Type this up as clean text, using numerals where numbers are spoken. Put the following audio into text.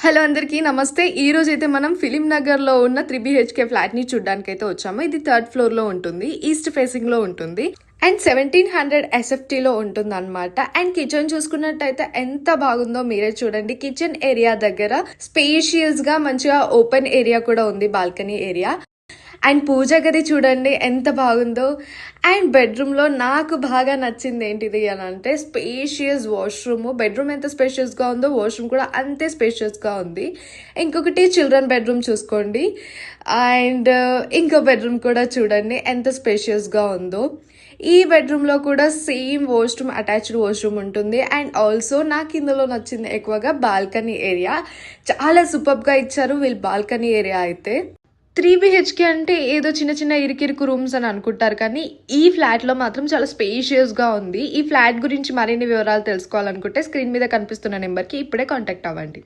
Hello అందరికీ నమస్తే. ఈ రోజు అయితే మనం ఫిలిం నగర్ లో ఉన్న 3 BHK ఫ్లాట్ ని చూడడానికి అయితే వచ్చాము. ఇది 3rd ఫ్లోర్ లో ఉంటుంది, ఈస్ట్ ఫేసింగ్ లో ఉంటుంది అండ్ 1700 SFT లో ఉంటుంది అనమాట. అండ్ కిచెన్ చూసుకున్నట్టయితే ఎంత బాగుందో మీరే చూడండి. కిచెన్ ఏరియా దగ్గర స్పేషియస్ గా మంచిగా ఓపెన్ ఏరియా కూడా ఉంది, బాల్కనీ ఏరియా. అండ్ పూజ గది చూడండి ఎంత బాగుందో. అండ్ బెడ్రూమ్లో నాకు బాగా నచ్చింది ఏంటిది అని అంటే స్పేషియస్ వాష్రూమ్. బెడ్రూమ్ ఎంత స్పేషియస్గా ఉందో వాష్రూమ్ కూడా అంతే స్పేషియస్గా ఉంది. ఇంకొకటి చిల్డ్రన్ బెడ్రూమ్ చూసుకోండి. అండ్ ఇంకో బెడ్రూమ్ కూడా చూడండి ఎంత స్పేషియస్గా ఉందో. ఈ బెడ్రూమ్లో కూడా సేమ్ వాష్రూమ్, అటాచ్డ్ వాష్రూమ్ ఉంటుంది. అండ్ ఆల్సో నాకు ఇందులో నచ్చింది ఎక్కువగా బాల్కనీ ఏరియా. చాలా సూపర్గా ఇచ్చారు వీళ్ళు బాల్కనీ ఏరియా అయితే. 3 BHK అంటే ఏదో చిన్న చిన్న ఇరుకిరుకు రూమ్స్ అని అనుకుంటారు, కానీ ఈ ఫ్లాట్లో మాత్రం చాలా స్పేషియస్గా ఉంది. ఈ ఫ్లాట్ గురించి మరిన్ని వివరాలు తెలుసుకోవాలనుకుంటే స్క్రీన్ మీద కనిపిస్తున్న నెంబర్కి ఇప్పుడే కాంటాక్ట్ అవ్వండి.